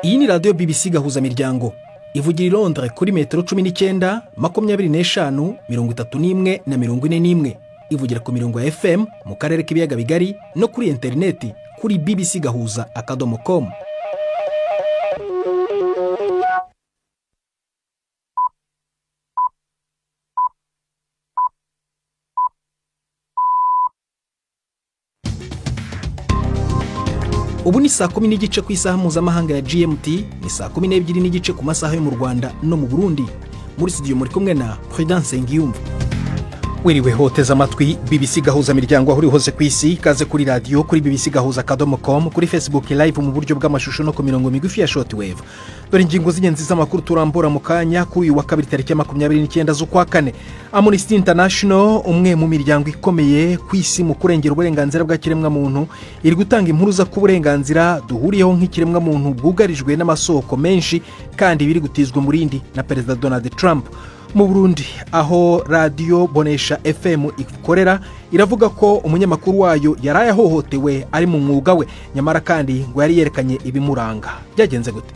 Iyi ni radio BBC gahuza miryango ivugira i Londres kuri metero 19, 25, 31 na 41. Ivugira ku mirongo ya FM mu karere k'ibiyaga bigari no kuri interineti kuri bbcgahuza.com. Ubu ni saa 10 n'igice ku isaha mpuzamahanga ya GMT, ni saa 12 n'igice ku masaha yo mu Rwanda no mu Burundi. Muri studio muri kumwe na Prudence Ngiyumva. Wiriwe hoteza amatwi BBC gahuza miryango aho uri hose ku isi, kaze kuri radio kuri bbcgahuza.com, kuri Facebook live mu buryo bw'amashusho no ku mirongo migufi ya shortwave. Dore ingingo z'ingenzi z'amakuru turambura mu kanya kuri uyu wa kabiri tariki 29 z'ukwa kane. Amnesty International, umwe mu miryango ikomeye ku isi mu kurengera uburenganzira bwa kiremwa muntu, iri gutanga impuruza ku burenganzira duhuriyeho nk'ikiremwa muntu bwugarijwe n'amasoko menshi kandi biri gutizwa murindi na Perezida Donald Trump. Mu Burundi aho radio Bonesha FM ikorera, iravuga ko umunyamakuru wayo yaraye ahohotewe ari mu mwuga we, nyamara kandi ngo yari yerekanye ibimuranga. Byagenze gute?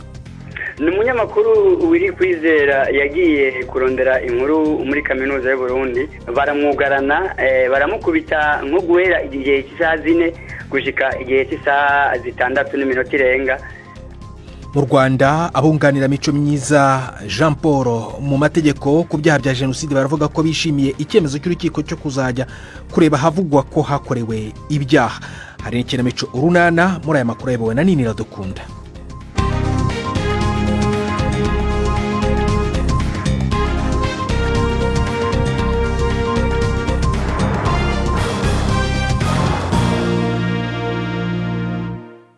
Ni umunyamakuru wiri kwizera yagiye kurondera inkuru muri kaminuza y'u Burundi, baramwugarana baramukubita nko guhera igihe cy'isaha 4 gushika igihe cy'isaha 6 n'iminota irenga. Mu Rwanda abunganira mico myiza Jean Paul mu mategeko ku byaha bya genocide baravuga ko bishimiye icyemezo cy'urukiko cyo kuzajya kureba havugwa ko hakorewe ibyaha. Hari ikinamico urunana muri aya makuru yabawe na Nini Radukunda.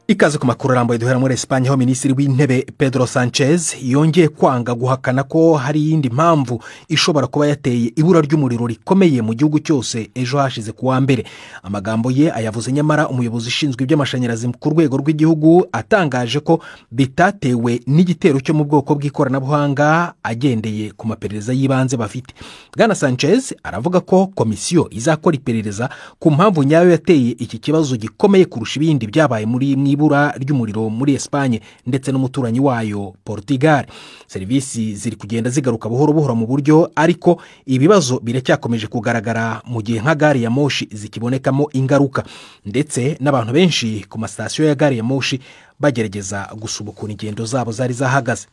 Ikaze ku makuru arambuye duhera muri Espagne, aho Minisitiri w'Intebe Pedro Sanchez yongeye kwanga guhakana ko hari yindi mpamvu ishobora kuba yateye ibura ry'umuriro rikomeye mu gihugu cyose ejo hashize ku wa mbere. Amagambo ye ayavuze nyamara umuyobozi ushinzwe iby'amashanyarazi ku rwego rw'igihugu atangaje ko bitatewe n'igitero cyo mu bwoko bw'ikoranabuhanga agendeye ku maperereza y'ibanze bafite. Bwana Sanchez aravuga ko komisiyo izakora iperereza ku mpamvu nyayo yateye iki kibazo gikomeye kurusha ibindi byabaye muri ibura ry'umuriro muri Espagne ndetse n'umuturanyi wayo Portugal. Serivisi ziri kugenda zigaruka buhoro buhoro mu buryo, ariko ibibazo biracyakomeje kugaragara mu gihe nka gari ya moshi zikibonekamo ingaruka, ndetse n'abantu benshi ku masitasiyo ya gari ya moshi bagerageza gusubukura ingendo zabo zari zahagaze.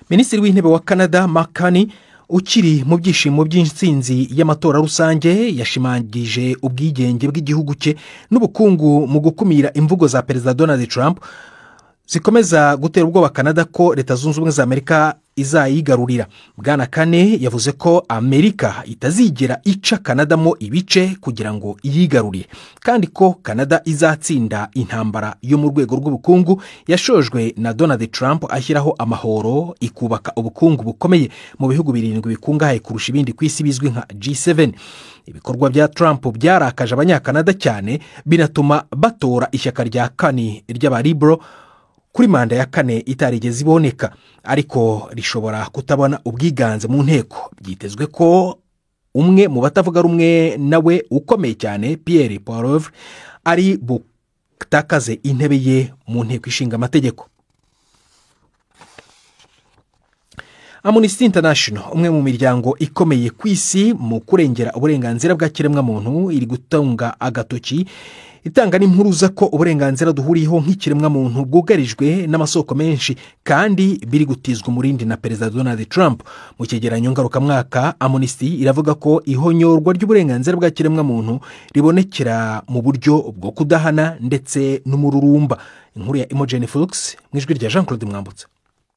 Minisitiri w'Intebe wa Canada Mark Carney ukiri mu byishimo by'insinzi y'amatora rusange yashimangije ubwigenge bw'igihugu cye n'ubukungu mu gukumira imvugo za Perezida Donald Trump zikomeza gutera ubwoba Canada ko Leta Zunze Ubumwe za Amerika izayigarurira. Bwana Kane yavuze ko Amerika itazigera ica Canada mo ibice kugira ngo iyigarurire, kandi ko Canada izatsinda intambara yo mu rwego rw'ubukungu yashojwe na Donald Trump ashyiraho amahoro, ikubaka ubukungu bukomeye mu bihugu 7 bikungahaye kurusha ibindi ku isi bizwi nka G7. Ibikorwa bya Trump byarakaje abanyakanada cyane, binatuma batora ishyaka rya Kane ry'abaribro kuri manda ya 4 itarigeze iboneka, ariko rishobora kutabona ubwiganze mu nteko. Byitezwe ko umwe mu batavuga rumwe nawe ukomeye cyane Pierre Poilievre ari butakaze intebe ye mu nteko ishinga amategeko. Amnesty International, umwe mu miryango ikomeye ku isi mu kurengera uburenganzira bwa kiremwa muntu, iri gutunga agatoki itanga n'impuruza ko uburenganzira duhuriyeho nk'ikiremwa muntu bwugarijwe n'amasoko menshi kandi biri gutizwa umurindi na Perezida Donald Trump. Mu cyegeranyo ngarukamwaka, Amnesty iravuga ko ihonyorwa ry'uburenganzira bwa kiremwa muntu ribonekera mu buryo bwo kudahana ndetse n'umururumba. Inkuru ya Imogen Fox mu ijwi rya Jean Claude Mwambutsa.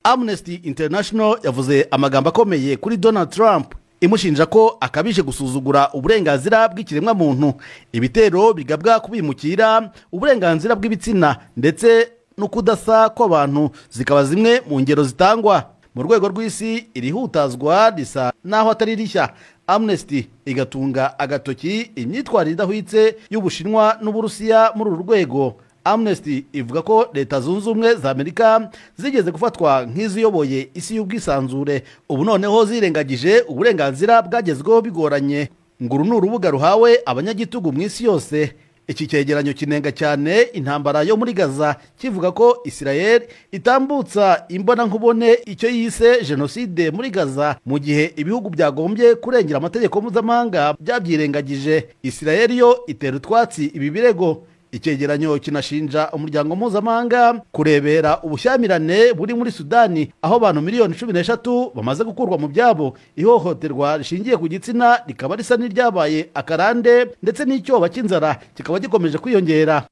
Amnesty International yavuze amagambo akomeye kuri Donald Trump, imushinja ko akabije gusuzugura uburenganzira bw'ikiremwa muntu, ibitero bigabwa kubimukira, uburenganzira bw'ibitsina ndetse no kudasa kw'abantu zikaba zimwe mu ngero zitangwa. Mu rwego rw'isi irihutazwa risa naho atari rishya. Amnesty igatunga agatoki imyitwarire idahwitse y'Ubushinwa n'Uburusiya muri uru rwego. Amnesty ivuga ko Leta Zunze Ubumwe za Amerika zigeze gufatwa nk'iziyoboye isi y'ubwisanzure, ubu noneho zirengagije uburenganzira bwagezweho bigoranye. Nguru n'urubuga ruhawe abanyagitugu mu isi yose. iki cyegeranyo kinenga cyane intambara yo muri Gaza kivuga ko Israel itambutsa imbonankubone icyo yise jenoside muri Gaza mu gihe ibihugu byagombye kurengera amategeko mpuzamahanga byabyirengagije. Israel yo itera utwatsi ibi birego. Icyegeranyo kinashinja umuryango mpuzamahanga kurebera ubushyamirane buri muri Sudani aho abantu miliyoni 13 bamaze gukurwa mu byabo. Ihohoterwa rishingiye ku gitsina rikaba risa n'iryabaye akarande ndetse n'icyoba cy'inzara kikaba gikomeje kwiyongera.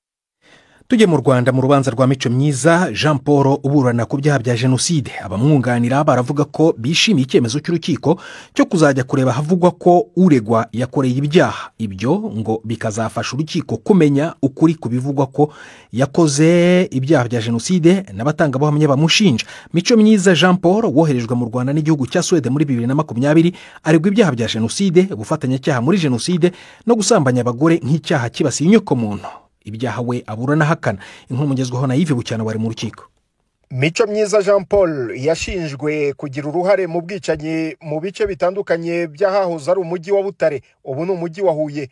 Tujye mu Rwanda mu rubanza rwa Mico Myiza Jean Paul uburana ku byaha bya jenoside. Abamwunganira baravuga ko bishimiye icyemezo cy'urukiko cyo kuzajya kureba havugwa ko uregwa yakoreye ibyaha. Ibyo ngo bikazafasha urukiko kumenya ukuri kubivugwa ko yakoze ibyaha bya jenoside n'abatangabuhamya bamushinja. Mico Myiza Jean Paul woherejwe mu Rwanda n'igihugu cya Sweden muri 2020 aregwa ibyaha bya jenoside, ubufatanyacyaha muri jenoside no gusambanya abagore nk'icyaha kibasiye inyokomuntu. Ibyaha we aburana hakana. Inkuru mugezweho na Yves Bucyana wari mu rukiko. Mico Myiza Jean Paul yashinjwe kugira uruhare mu bwicanyi mu bice bitandukanye by'ahahoze ari umujyi wa Butare, ubu ni umujyi wa Huye.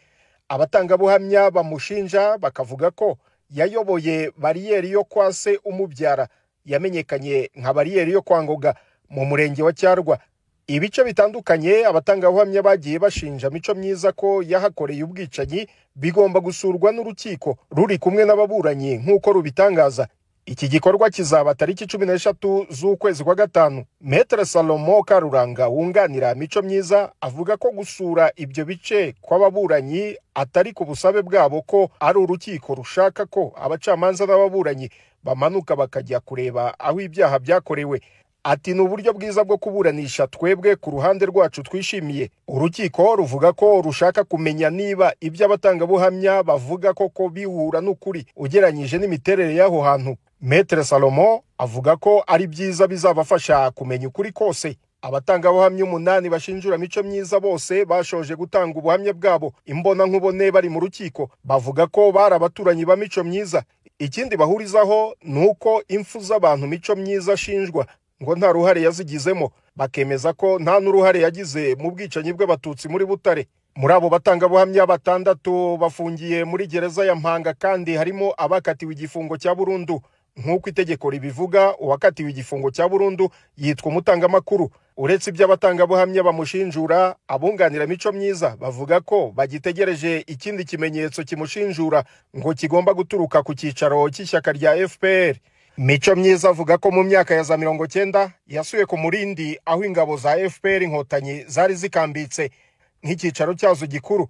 Abatangabuhamya bamushinja bakavuga ko yayoboye bariyeri yo kwa se umubyara yamenyekanye nka bariyeri yo kwa Ngoga mu murenge wa Cyarwa. Ibice bitandukanye abatangabuhamya bagiye bashinja Mico Myiza ko yahakoreye ubwicanyi bigomba gusurwa n'urukiko ruri kumwe n'ababuranyi nk'uko rubitangaza. Iki gikorwa kizaba tariki 13 z'ukwezi kwa gatanu. Maître Salomo Karuranga wunganira Mico Myiza avuga ko gusura ibyo bice kw'ababuranyi atari ku busabe bwabo, ko ari urukiko rushaka ko abacamanza n'ababuranyi bamanuka bakajya kureba aho ibyaha byakorewe. Ati n'uburyo bwiza bwo kuburanisha twebwe ku ruhande rwacu twishimiye. Urukiko ruvuga ko rushaka kumenya niba ibyo abatangabuhamya bavuga koko bihura n'ukuri ugeranyije n'imiterere y'aho hantu. Maître Salomo avuga ko ari byiza bizabafasha kumenya ukuri kose. Abatangabuhamya 8 bashinjura Mico Myiza bose bashoje gutanga ubuhamya bwabo imbona nkubone bari mu rukiko. Bavuga ko bari abaturanyi ba Mico Myiza. Ikindi bahurizaho nuko impfu z'abantu Mico Myiza ashinjwa ngo nta ruhare yazigizemo, bakemeza ko nta n'uruhare yagize mu bwicanyi bw'abatutsi muri Butare. Muri abo batangabuhamya 6 bafungiye muri gereza ya Mpanga, kandi harimo abakatiwe igifungo cya burundu. Nk'uko itegeko ribivuga, uwakatiwe igifungo cya burundu yitwa umutangamakuru. Uretse ibyo abatangabuhamya bamushinjura, abunganira Mico Myiza bavuga ko bagitegereje ikindi kimenyetso kimushinjura ngo kigomba guturuka ku cyicaro cy'ishyaka rya FPR. Mico Myiza avuga ko mu myaka ya za 90 yasuye ku Murindi aho ingabo za FPR inkotanyi zari zikambitse nk'icyicaro cyazo gikuru.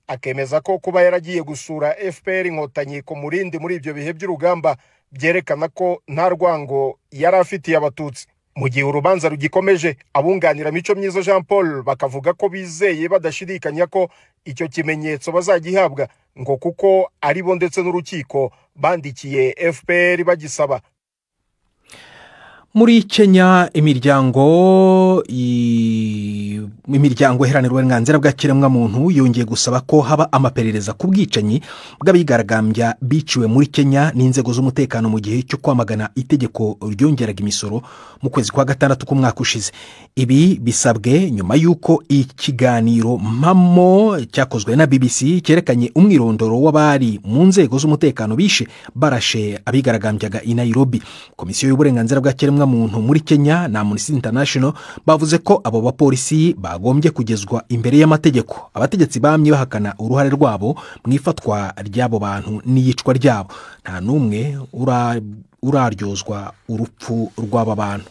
Akemeza ko kuba yaragiye gusura FPR inkotanyi ku Murindi muri ibyo bihe by'urugamba byerekana ko nta rwango yari afitiye abatutsi. Mu gihe urubanza rugikomeje, abunganira Mico Myiza Jean Paul bakavuga ko bizeye badashidikanya ko icyo kimenyetso bazagihabwa, ngo kuko ari bo ndetse n'urukiko bandikiye FPR bagisaba. Muri Kenya imiryango iharanira uburenganzira bwa kiremwamuntu yongeye gusaba ko haba amaperereza ku bwicanyi bw'abigaragambya biciwe muri Kenya n'inzego z'umutekano mu gihe cyo kwamagana itegeko ryongeraga imisoro mu kwezi kwa gatandatu k'umwaka ushize. Ibi bisabwe nyuma y'uko ikiganiro mpamo cyakozwe na BBC cyerekanye umwirondoro w'abari mu nzego z'umutekano bishe barashe abigaragambyaga i Nairobi. Komisiyo y'uburenganzira bwa kiremwamuntu muri Kenya na Amnesty International bavuze ko abo bapolisi bagombye kugezwa imbere y'amategeko. Abategetsi bamye bahakana uruhare rwabo mu ifatwa ry'abo bantu n'iyicwa ryabo. Nta numwe uraryozwa urupfu rw'aba bantu.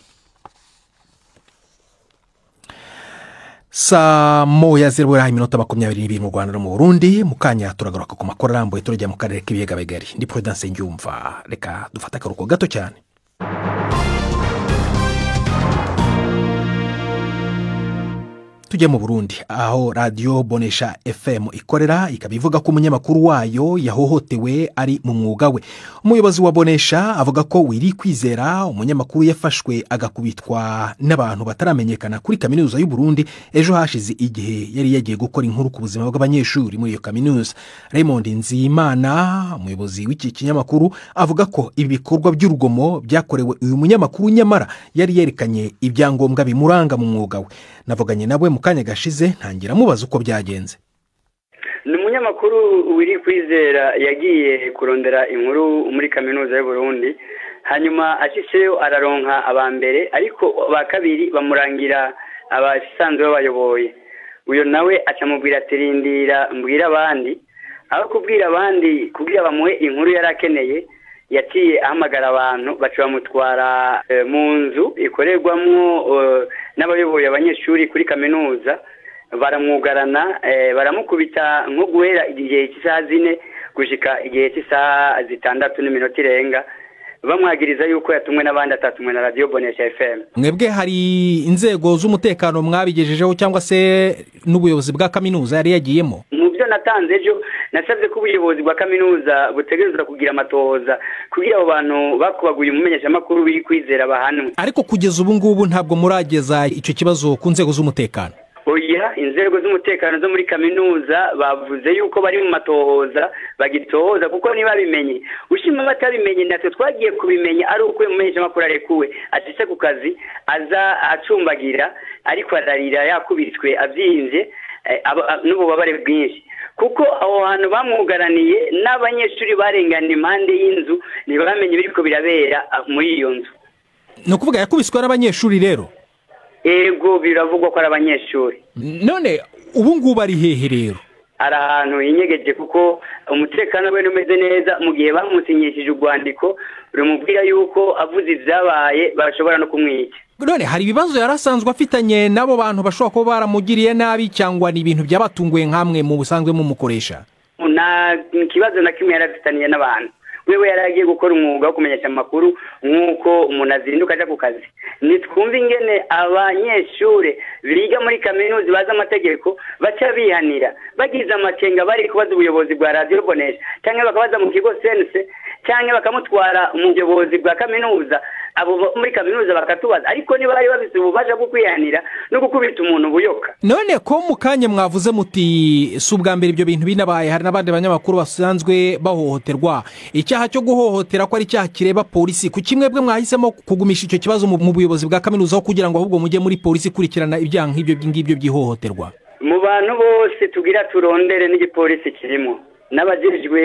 Saa moya 0:22 mu Rwanda no mu Burundi. Mu kanya turagaruka ku makuru arambuye turajya mu karere k'ibiyaga bigari. Ndi Prudence Ngyumva. Reka dufata akaruhuko gato cyane. Tujye mu Burundi aho radio Bonesha FM ikorera, ikabivuga ko umunyamakuru wayo yahohotewe ari mu mwuga we. Umuyobozi wa Bonesha avuga ko Wiri Kwizera umunyamakuru yafashwe agakubitwa n'abantu bataramenyekana kuri kaminuza y'u Burundi ejo hashize igihe yari yagiye gukora inkuru ku buzima bw'abanyeshuri muri iyo kaminuza. Raymond Nzimana umuyobozi w'iki kinyamakuru avuga ko ibi bikorwa by'urugomo byakorewe uyu munyamakuru nyamara yari yerekanye ibyangombwa bimuranga mu mwuga we. Navuganye nawe mu kanya gashize ntangira mubaza uko byagenze. Ni umunyamakuru wiri kwizera yagiye kurondera inkuru muri kaminuza y'u Burundi hanyuma ashiseyo araronka abambere ariko ba kabiri bamurangira abasanzwe babayoboye uyo nawe acamubwira atirindira mbwira abandi aho kubwira abandi kugira bamuhe inkuru yarakeneye yaciye ahamagara abantu baca bamutwara mu nzu ikorerwamwo n'abayoboye abanyeshuri kuri kaminuza baramwugarana baramukubita nko guhera igihe cy'isaha 4 gushika igihe cy'isaha 6:06 irenga bamwagiriza yuko yatumwe n'abandi atatumwe na Radio Bonesha FM. Mwebwe hari inzego z'umutekano mwabigejejeho cyangwa se n'ubuyobozi bwa kaminuza yari yagiyemo? Mu byo natanze ejo nasabye ko ubuyobozi bwa kaminuza butegerezwa kugira amatohoza kugira abo bantu bakubaguye umumenyesha makuru biri kwizera bahanwe. Ariko kugeza ubu ngubu ntabwo murageza icyo kibazo ku nzego z'umutekano. Oya, inzego z'umutekano zo muri kaminuza bavuze yuko bari mu matohoza bagitohoza kuko niba bimenye ushima batabimenye natwe twagiye kubimenya ari uko umumenyesha makuru arekuwe atise ku kazi aza acumbagira ariko ararira yakubitswe avyinze n'ububabare bwinshi kuko aho hantu bamwugaraniye n'abanyeshuri barengana impande y'inzu ntibamenye biriko birabera muri iyo nzu. No kuvuga yakubiswe n'abanyeshuri rero? Ego biravugwa ko ari abanyeshuri. None ubu ngubu ari hehe rero? Ari ahantu hinyegeje kuko umutekano we numeze neza mu gihe bamusinyishije urwandiko rumubwira yuko avuze ivyabaye bashobora no kumwica. None hari ibibazo yarasanzwe afitanye nabo bantu bashobora kuba baramugiriye nabi cyangwa ni ibintu byabatunguye nkamwe mu busanzwe mu mukoresha? Na kibazo na kimwe yarafitaniye n'abantu. Wewe yaragiye gukora umwuga wo kumenyesha amakuru nk'uko umuntu azinduka aja ku kazi. Nitwumva ingene abanyeshure biga muri kaminuza baza amategeko baca bihanira bagize amakenga bari kubaza ubuyobozi bwa Radio Bonesha cyangwa bakabaza mu kigo sense cyangwa bakamutwara umuyobozi bwa kaminuza abo muri kaminuza bakatubaza ariko niba bari babise ububasha bwo kwihanira no gukubita umuntu buyoka. None ko mukanye mwavuze muti subwa mbere ibyo bintu binabaye hari nabandi banyamakuru basanzwe bahohoterwa icyaha cyo guhohotera ko ari cyaha kireba polisi ku kimwe bwe mwahisemo kugumisha icyo kibazo mu buyobozi bwa kaminuza kugira ngo ahubwo mujye muri polisi kurikirana ibyaha nk'ibyo by'ihohoterwa? Mu bantu bose tugira turondere n'igipolisi kirimo n'abajejwe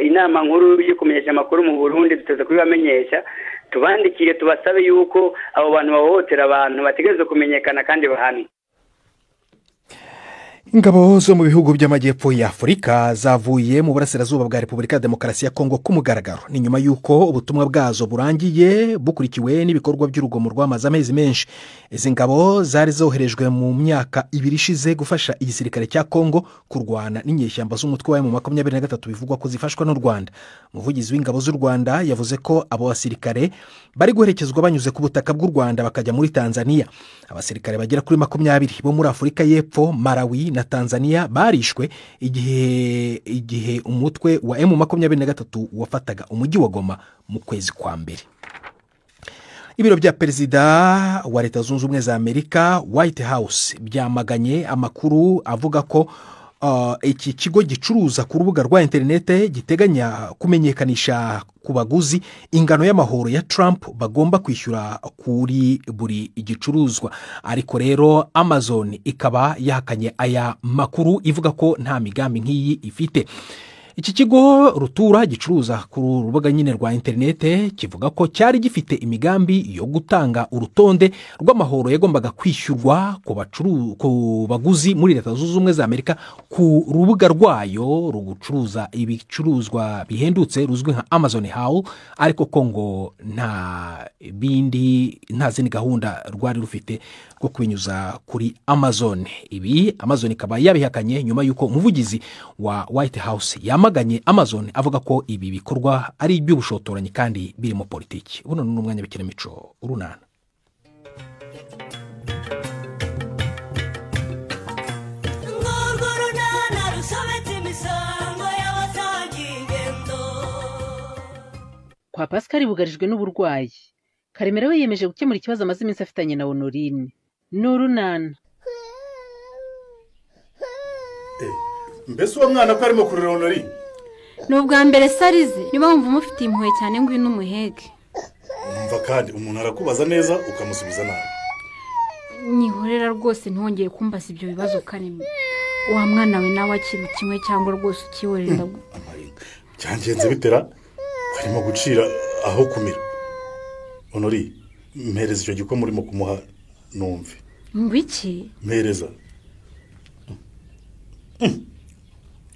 inama nkuru yo kumenyesha amakuru mu Burundi duteze kubibamenyesha tubandikire tubasabe yuko abo bantu bahohotera abantu bategerezwa kumenyekana kandi bahani. Ingabo zo mu bihugu by'amajyepfo ya Afurika zavuye mu burasirazuba bwa Repubulika ya Demokarasi ya Kongo ku mugaragaro ni nyuma y'uko ubutumwa bwazo burangiye bukurikiwe n'ibikorwa by'urugomo rw'amazi amezi menshi. Izi ngabo zari zoherejwe mu myaka 2 ishize gufasha igisirikare cya Kongo kurwana n'inyeshyamba z'umutwe wa M23 bivugwa ko zifashwa n'u Rwanda. Umuvugizi w'ingabo z'u Rwanda yavuze ko abo basirikare bari guherekezwa banyuze ku butaka bw'u Rwanda bakajya muri Tanzania. Abasirikare bagera kuri 20 bo muri Afurika y'Epfo, Malawi na Tanzania barishwe igihe umutwe wa M23 wafataga umujyi wa Goma mu kwezi kwa mbere. Ibiro bya Perezida wa Leta Zunze Ubumwe za Amerika White House byamaganye amakuru avuga ko iki kigo gicuruza ku rubuga rwa interinete giteganya kumenyekanisha ku baguzi ingano y'amahoro ya Trump bagomba kwishyura kuri buri igicuruzwa. Ariko rero Amazon ikaba yahakanye aya makuru ivuga ko nta migambi nk'iyi ifite. Iki kigo rutura gicuruza ku rubuga nyine rwa interinete kivuga ko cyari gifite imigambi yo gutanga urutonde rw'amahoro yagombaga kwishyurwa ku baguzi muri Leta Zunze Ubumwe za Amerika ku rubuga rwayo rugucuruza ibicuruzwa bihendutse ruzwi nka Amazon Haul, ariko Kongo nta zindi gahunda rwari rufite rwo kubinyuza kuri Amazon. Ibi Amazon ikaba yabihakanye nyuma y'uko umuvugizi wa White House yamaganye Amazon avuga ko ibi bikorwa ari iby'ubushotoranyi kandi birimo politiki. Buno ni umwanya w'ikinamico urunana. Kwa Pascal bugarijwe n'uburwayi. Karemera we yemeje gukemura ikibazo amaze iminsi afitanye na Honorine. N'urunana. Mbese uwo mwana ko arimo kurira Honorine? Ni ubwa mbere sarize niba wumva umufitiye impuhwe cyane ngo n'umuhege. Umva kandi umuntu arakubaza neza ukamusubiza nabi. Nihorera rwose ntihongeye kumbaza ibyo bibazo Karemera. wa mwana we nawe akiri kimwe cyangwa rwose ukiwerera byangenze bitera harimo gucira aho kumira Honori mpereza icyo gikoma urimo kumuha numve ngo iki mpereza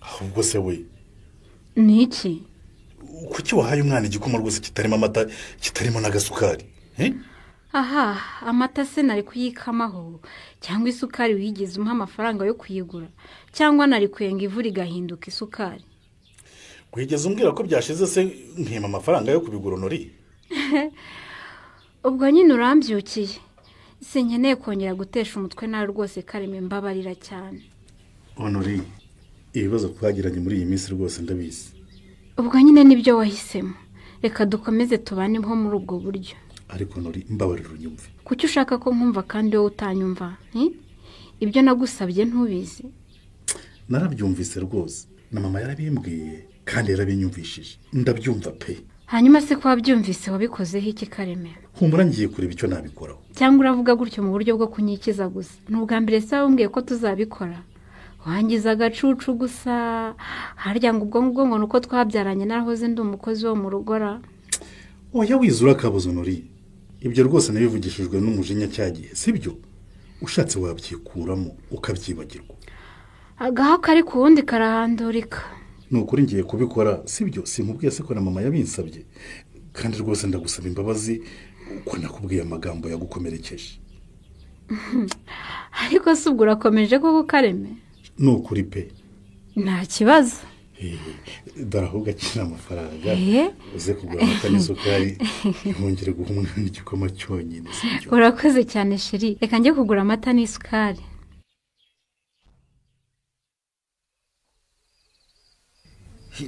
ahubwo se we ni iki kuki wahaye umwana igikoma rwose kitarimo amata kitarimo n'agasukari aha amata se nari kuyikamaho cyangwa isukari wigeze umuha amafaranga yo kuyigura cyangwa nari kwenga ivu rigahinduka isukari wigeze umbwira ko byashize se nkima amafaranga yo kubigura Honori ubwo nyine urambyukiye sinkeneye kongera gutesha umutwe nawe rwose Kareme mbabarira cyane Honori ibibazo twagiranye muri iyi minsi rwose ndabizi ubwo nyine nibyo wahisemo reka dukomeze tubane nko muri ubwo buryo ariko Honori mbabarira unyumve kuki ushaka ko nkumva kandi wowe utanyumva ibyo nagusabye ntubizi narabyumvise rwose na mama yarabimbwiye kandi yarabinyumvishije ndabyumva pe hanyuma se ko wabyumvise wabikozeho iki Kareme humura ngiye kureba icyo nabikoraho cyangwa uravuga gutyo mu buryo bwo kunyikiza gusa ni ubwa mbere se wambwiye ko tuzabikora wangiza agacucu gusa harya ngo ubwo ngubwo ngo nuko twabyaranye narahoze ndi umukozi wo mu rugora oya wizura akabuzo Honori ibyo rwose nabivugishijwe n'umujinya cyagiye sibyo ushatse wabyikuramo ukabyibagirwa agaho kari ku wundi karahandurika ni ukuri ngiye kubikora sibyo simubwiye se ko na mama yabinsabye kandi rwose ndagusaba imbabazi uko nakubwiye amagambo yagukomerekeje ariko se ubwo urakomeje koko Kareme ni ukuri pe nta kibazo dore ahubwo akina amafaranga uze kugura amata n'isukari ntongere guha umwana igikoma cyonyine sibyo urakoze cyane sheri reka njye kugura amata n'isukari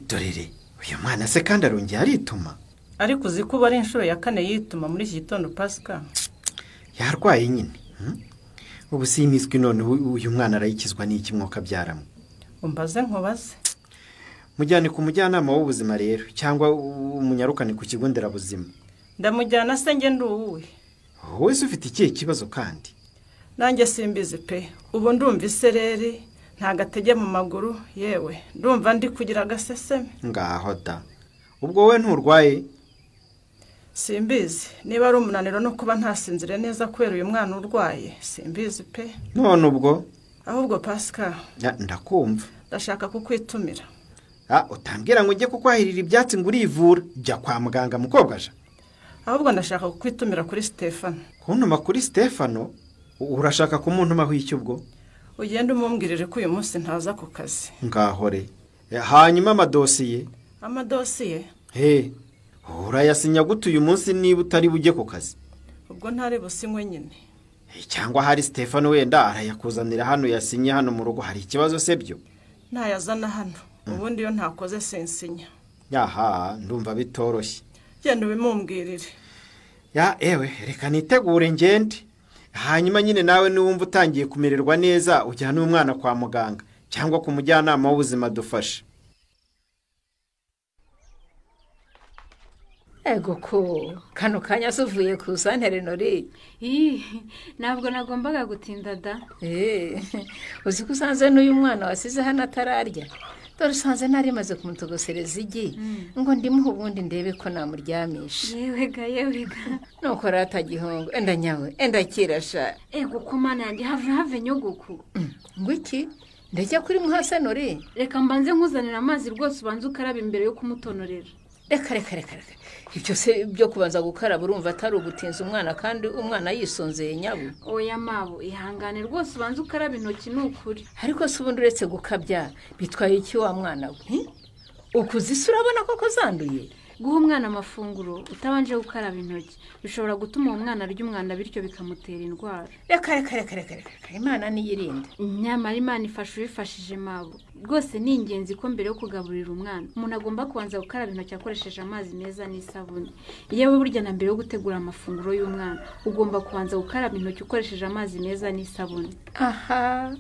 dorere uyu mwana se kandi arongera arituma ariko uzi ko ari inshuro ya 4 yituma muri iki gitondo Pascal yarwaye nyine ubu si imiswi none uyu mwana arayikizwa n'iki mwuka byaramo umbaze nkubaze mujyane ku mujyanama w'ubuzima rero cyangwa umunyarukane ku kigo nderabuzima ndamujyana se nge nduwe wowe se ufite ikihe kibazo kandi nanjye simbizi pe ubu ndumva isereri nta gatege mu maguru yewe ndumva ndi kugira agaseseme ngaho da ubwo wowe nturwaye simbizi niba ari umunaniro no kuba ntasinzire neza kubera uyu mwana urwaye simbizi pe none ubwo ahubwo Pascal ndakumva ndashaka kukwitumira utambwira ngo ujye kukwahirira ibyatsi ngo urivura jya kwa muganga mukobwaje ahubwo ndashaka kukwitumira kuri Stefano kuntuma kuri Stefano urashaka kumuntumaho icyo ubwo ugenda umumbwirire ko uyu munsi ntaza ku kazi ngahore hanyuma amadosiye urayasinya gute uyu munsi niba utari bujye ku kazi ubwo ntari businywe nyine cyangwa hari Stefano wenda arayakuzanira hano yasinye hano mu rugo hari ikibazo se byo ntayazana hano ubundi iyo ntakoze sensinya yaha ndumva bitoroshye genda ubimumbwirire ewe reka nitegure ngende hanyuma nyine nawe niwumva utangiye kumererwa neza ujyana umwana kwa muganga cyangwa ku mujyanama w'ubuzima dufashe ego ko kano kanya suvuye ku santere Honori ntabwo nagombaga gutinda da uzi ko usanze n'uyu mwana wasize hano atararya dore usanze nari maze kumutogosereza igi ngo ndimuhe ubundi ndebe ko namuryamisha yewe nuko ratagihongo enda nyawe enda kirasha ego ko mana yanjye have nyogoku ngo iki ndajya kuri muhasa Honori reka mbanze nkuzanira amazi rwose ubanze ukaraba imbere yo kumutonorera reka ibyo se byo kubanza gukaraba urumva atari ugutinza umwana kandi umwana yisonzeye nyabu oya mabo ihangane rwose ubanze ukaraba intoki n'ukuri ariko se ubundi uretse gukabya bitwaye iki wa mwana we ukuzise urabona koko zanduye guha umwana amafunguro utabanje gukaraba intoki bishobora gutuma uwo mwana arya umwanda bityo bikamutera indwara reka imana niyirinde nyamara imana ifasha ubifashije mabo rwose ni ingenzi ko mbere yo kugaburira umwana umuntu agomba kubanza gukaraba intoki akoresheje amazi meza n'isabune yewe burya na mbere yo gutegura amafunguro y'umwana ugomba kubanza gukaraba intoki ukoresheje amazi meza n'isabune aha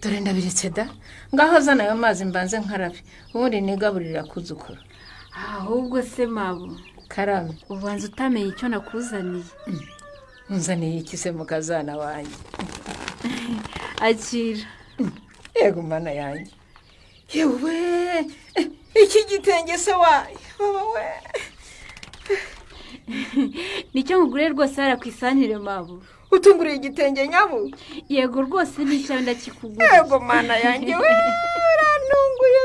dore ndabiretse da ngaho zana ayo mazi mbanze nkarabe ubundi nigaburira kuzukura ahubwo se mabo karame ubanza utamenye icyo nakuzaniye unzaniye iki se mukazana wanjye akira yego mana yanjye yewe iki gitenge se wayo wowe nicyo nkuguriye rwose hariya ku isanire mabu. utunguriye igitenge nyabu? Yego rwose nicyo ndakikugura. Yego mana yanjye we urantunguye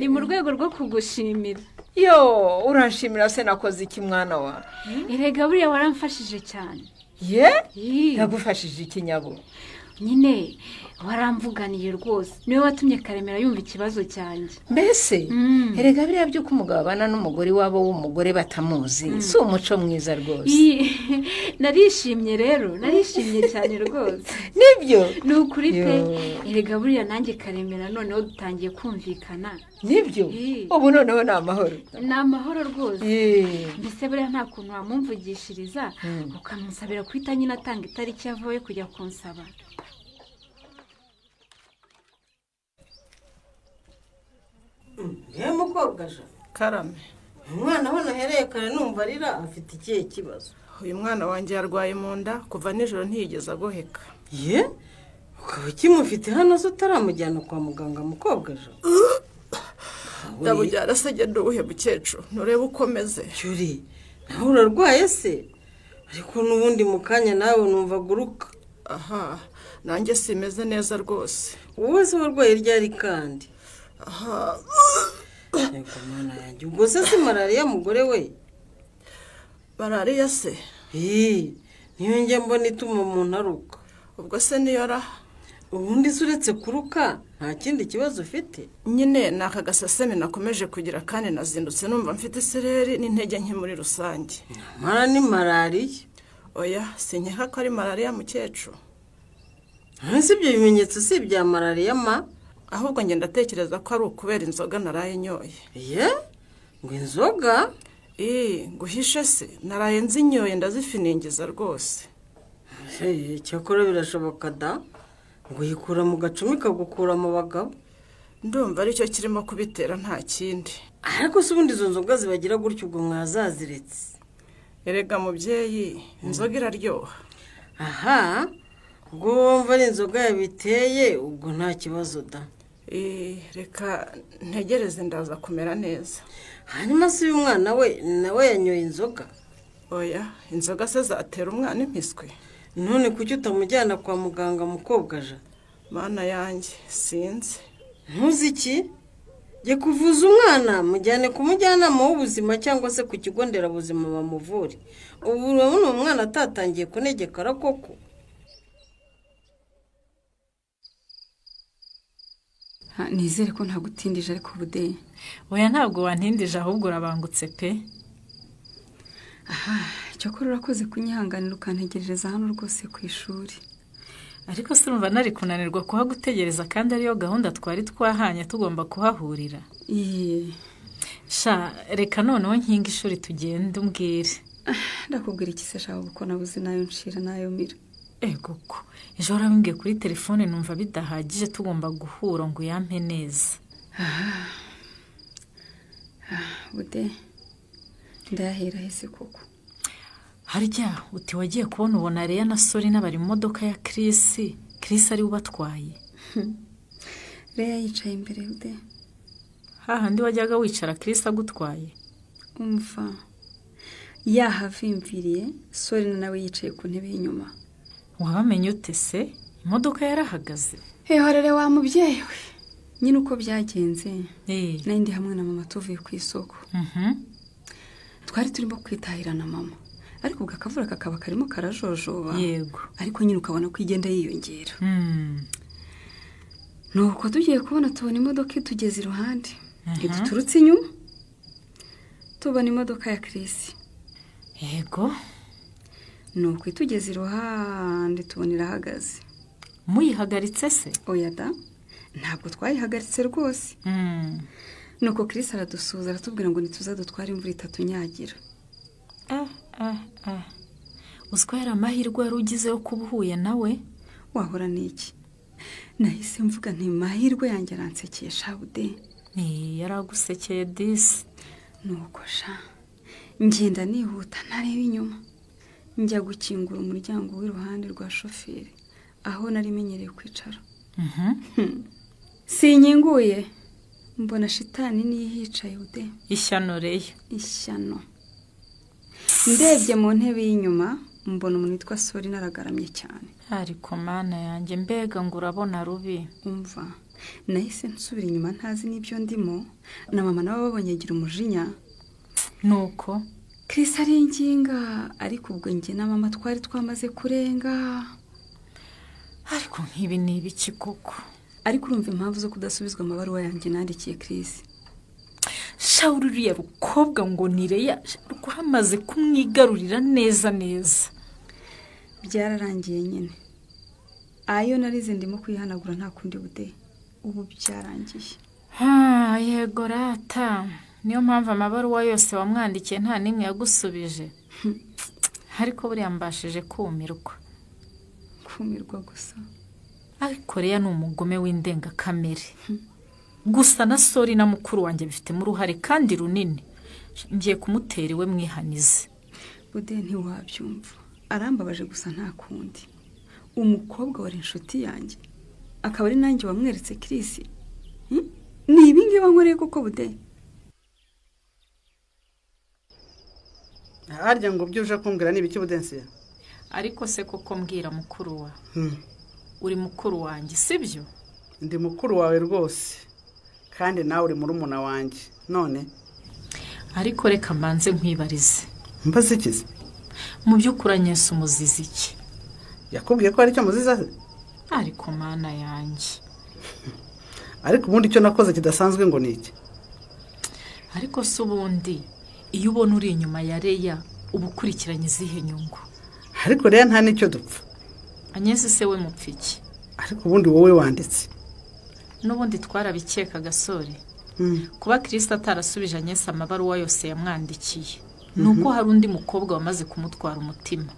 Ni mu rwego rwo kugushimira. Yo uranshimira se nakoze iki mwana wa? Erega buriya waramfashije cyane. Ye? Nagufashije iki nyabo? Nyine waramvuganiye rwose. Niwe watumye Karemera yumva ikibazo cyanjye. Mbese erega biriya byo kumugabana n'umugore wabo w'umugore batamuzi si umuco mwiza rwose. Narishimye rero, narishimye cyane rwose. Nibyo? Ni ukuri pe. Erega buriya nanjye Karemera noneho dutangiye kumvikana. Nibyo? Ubu noneho ni amahoro. Ni amahoro rwose. Mbese buriya nta kuntu wamumvugishiriza ukamusabira kwita nyine atanga itariki yavuye kujya kunsaba. Ye mukobwa je Karame, umwana hano hereye kare numva arira afite ikihe kibazo? Uyu mwana wanjye yarwaye mu nda kuva nijoro ntiyigeze agoheka. Ye ukaba kimufite hano se utaramujyana kwa muganga mukobwa je? Ndabujyana se genda ubuhe mukecuru nurebe ukomeze. Cyuri nawe urarwaye se? Ariko n'ubundi mu kanya nawe numva guruka. Aha nanjye simeze neza rwose. Wowe se warwaye ryari kandi? Aha Yego mwana yanjye ubwo se si malariya mugore we? Malariya se? Niyo njye mbona ituma umuntu aruka. Ubwo se niyo ra? Ubundi se uretse kuruka nta kindi kibazo ufite? Nyine ni aka gaseseme nakomeje kugira kandi nazindutse numva mfite isereri n'intege nke muri rusange. Mara ni malariya? Oya sinkeka ko ari malariya mukecuru. Si ibyo bimenyetso si ibya malariya ma? Ahubwo njye ndatekereza ko ari ukubera inzoga naraye nyoye. Ye? Ngo inzoga? Nguhishe se naraye nzinyoye ndazifiningiza rwose. Cyakora birashoboka da? Ngo yikura mu gacumi kagukura mu bagabo? Ndumva aricyo kirimo kubitera nta kindi. Ariko se ubundi izo nzoga zibagira gutyo ubwo mwazaziretse? Erega mubyeyi inzoga iraryoha. Aha ubwo wumva ari inzoga yabiteye ubwo nta kibazo da? Reka ntegereze ndaza kumera neza. Hanyuma se uyu mwana we nawe yanyoye inzoga? Oya inzoga se zatera umwana impiswi. None kuki utamujyana kwa muganga mukobwa je? Mana yanjye sinzi. Ntuzi iki? Jye kuvuza umwana mujyane ku mujyanama w'ubuzima cyangwa se ku kigo nderabuzima bamuvure. Ubu urabona umwana atatangiye kunegekara koko. Nizere ko ntagutindije ariko bude. Oya ntabwo wantindije ahubwo urabangutse pe. Aha cyakora urakoze kunyihanganira ukantegereza hano rwose ku ishuri. Ariko urumva nari kunanirwa kuhagutegereza kandi ariyo gahunda twari twahanye tugomba kuhahurira. Sha reka noneho nkinga ishuri tugende umbwire. Ndakubwira iki se shaho kuko nabuze nayo nshira nayo mira. Ego ko ejo warambwiye kuri telefone numva bidahagije tugomba guhura ngo yampe neza. Bude ndahera hese koko. Harya uti wagiye kubona ubona Leya na Sori n'abari mu modoka ya Chris ari ubatwaye. Leya yicaye imbere bude. Hahandi wajyaga wicara Chris agutwaye. Umva yahavimviriye Sori nawe yicaye ku ntebe y'inyuma. Wabamenye ute se? Imodoka yarahagaze. Horere wa mubyeyi we. Nyine uko byagenze. Nandi hamwe na mama tuvuye ku isoko. Twari turimo kwitahira na mama. Ariko ubwo kakaba karimo karajojoba. Yego. Ariko nyine ukabona ko igenda yiyongera. Nuko tugiye kubona tubona imodoka itugeze iruhande. Iduturutse inyuma. Tubona imodoka ya Chris. Yego. Nuko itugeze iruhande tubona irahagaze. Muyihagaritse se? Oya da. Ntabwo twayihagaritse rwose. Nuko Chris aradusuza aratubwira ngo nituza dutwara imvura itatunyagira. Uzwara amahirwe yarugize yo kubuhuye nawe? Wahora niki? Nahise mvuga nti mahirwe yanjye aransekesha bude. Yaragusekeye disi. Nuko sha ngenda nihuta ntareba inyuma. Njya gukingura umuryango w'iruhande rwa shoferi aho nari menyereye kwicara. sinkinguye mbona shitani niyo yicaye ude. Ishyano reya. Ishyano. Ndebye mu ntebe y'inyuma mbona umuntu witwa Sori naragaramye cyane. Ariko mana yanjye mbega ngo urabona rubi. Umva nahise nsubira inyuma ntazi n'ibyo ndimo na mama nabo babonye agira umujinya. Nuko Chris ari inginga ariko ubwo njye na mama twari twamaze kurenga. Ariko nk'ibi ni ibiki koko? Ariko urumva impamvu zo kudasubizwa amabaruwa yanjye nandikiye Chris. Shawuri uriya rukobwa ngo nireya rwamaze kumwigarurira neza neza. Byararangiye nyine. Ayo narize ndimo kwihanagura nta kundi bude. Ubu byarangiye. Yego rata. Niyo mpamvu amabaruwa yose wamwandikiye nta nimwe yagusubije. Ariko buriya mbashije kumirwa. Kumirwa gusa. Ariko reya ni umugome w'indengakamere. Gusa na Sori na mukuru wanjye bifitemo uruhare kandi runini. Ngiye kumutera iwe mwihanize. Bude ntiwabyumva. Arambabaje gusa nta kundi. Umukobwa wari inshuti yanjye. Akaba ari nanjye wamweretse Chris. Ni ibingi wankoreye koko bude. Harya ngo byuje kumbwira n'ibiki budensiya. Ariko se koko mbwira mukuru wa. Uri mukuru wanjye sibyo? Ndi mukuru wawe rwose. Kandi nawe uri murumuna wanjye. None ariko reka mbanze nkwibarize. Mbaze ikizi? Mu by'ukuri Agnes umuzizi iki? Yakubwiye ko ari cyo muziza se? Ariko mana yanjye. Ariko ubundi icyo nakoze kidasanzwe ngo ni iki? Ariko se ubundi iyo ubona uri inyuma ya Reya ubukurikiranye izihe nyungu? Ariko Reya nta nicyo dupfa. Agnes se we mupfiki? Ariko ubundi wowe wanditse. N'ubundi twarabikeka Gasore. Kuba Kristo atarasubije Agnes amabaruwa yose yamwandikiye. Nuko hari undi mukobwa wamaze kumutwara umutima.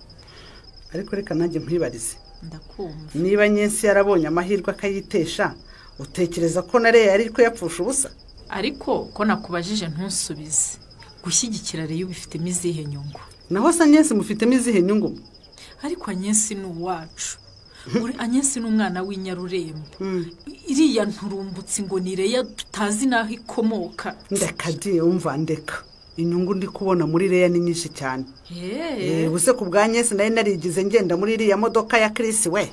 Ariko reka nanjye nkwibarize. Ndakumva. Niba Agnes yarabonye amahirwe akayitesha, utekereza ko na Reya yari ko yapfusha ubusa? Ariko ko nakubajije ntusubize. Gushyigikira Reya ubifitemo izihe nyungu? Naho se Agnes mufitemo izihe nyungu? Ariko Agnes ni uwacu. Uri Agnes ni umwana w'inyarurembo. Iriya nturumbutse ngo ni Reya tutazi naho ikomoka. Ndakadi umva ndeka. Inyungu ndi kubona muri Reya ni nyinshi cyane. Ubuse ku bwa Agnes nari narigize ngenda muri iriya modoka ya Chris we.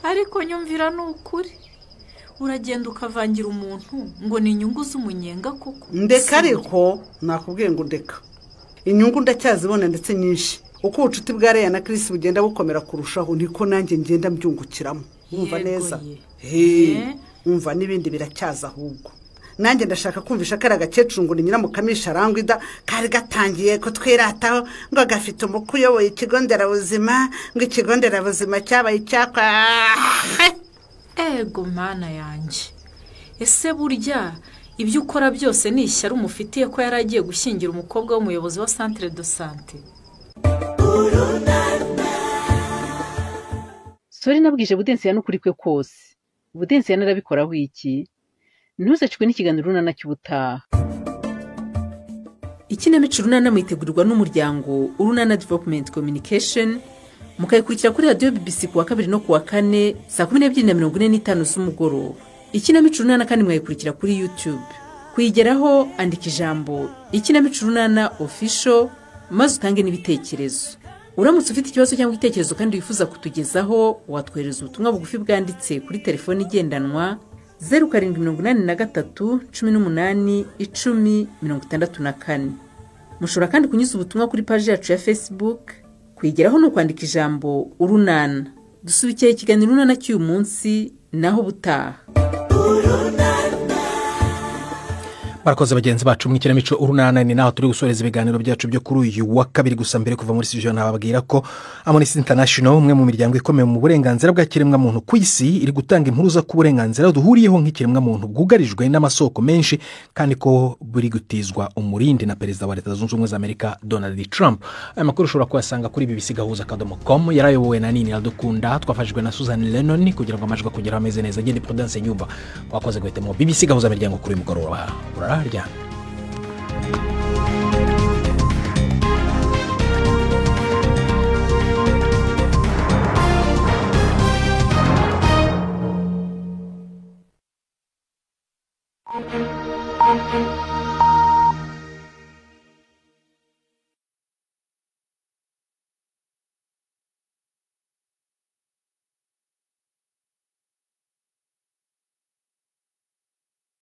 Ariko nyumvira n'ukuri. Uragenda ukavangira umuntu ngo ni inyungu z'umunyenga koko. Ndeka ariko nakubwiye ngo ndeka. Inyungu ndacyazibona ndetse nyinshi. Uko ubucuti bwa Reya na Chris bugenda bukomera kurushaho niko nanjye ngenda mbyungukiramo. Umva neza. Umva n'ibindi biracyaza ahubwo. Nanjye ndashaka kumvisha kara gakecuru ngo ni nyiramukamisha arangwida kari gatangiye ko twirataho ngo gafite umuku uyoboye ikigo nderabuzima ngo ikigo nderabuzima cyabaye icyakwa. Ego mana yanjye. Ese burya ibyo ukora byose ni ishyari umufitiye ko yari agiye gushyingira umukobwa w'umuyobozi wa Centre de Santé. Sori nabwije Budensiya n'ukuri kwe kose. Budensiya narabikoraho iki? Ntuzacikwe n'ikiganiro runana cy'ubutaha. Ikinamico runana mwitegurirwa n'umuryango Urunana Development Communication, mukayikurikira kuri radio BBC kuwa 2 no kuwa 4 saa 12:45 z'umugoroba. Ikinamico runana kandi mwayikurikira kuri YouTube. Kuyigeraho andika ijambo Ikinamico runana official maze utange n'ibitekerezo. Uramutse ufite ikibazo cyangwa igitekerezo kandi wifuza kutugezaho, watwereza ubutumwa bugufi bwanditse kuri telefone igendanwa 0783181064. Mushobora kandi kunyuza ubutumwa kuri page yacu ya Facebook. Kuyigeraho no kwandika ijambo Urunana. Dusubikiye ikiganiro runana cy'uyu munsi naho butaha. Barakoze bagenzi bacu mu ikinamico Urunana, ni naho turi gusoreza ibiganiro byacu byo kuri uyu wa kabiri. Gusa mbere kuva muri studio nababwira ko Amnesty International, umwe mu miryango ikomeye mu burenganzira bwa kiremwa muntu ku isi, iri gutanga impuruza ku burenganzira duhuriyeho nk'ikiremwa muntu bwugarijwe n'amasoko menshi kandi ko buri gutizwa umurindi na perezida wa Leta Zunze Ubumwe za Amerika Donald Trump. Aya makuru ushobora kuyasanga kuri bbc.gahuza.com. yarayobowe na Nini Radukunda, twafashijwe na Susan Lennon kugira ngo amajwi kugera ameze neza. Ngende Prudence Nyumba wakoze guhitamo BBC Gahuza miryango kuri mugoroba. Urarya Thank you.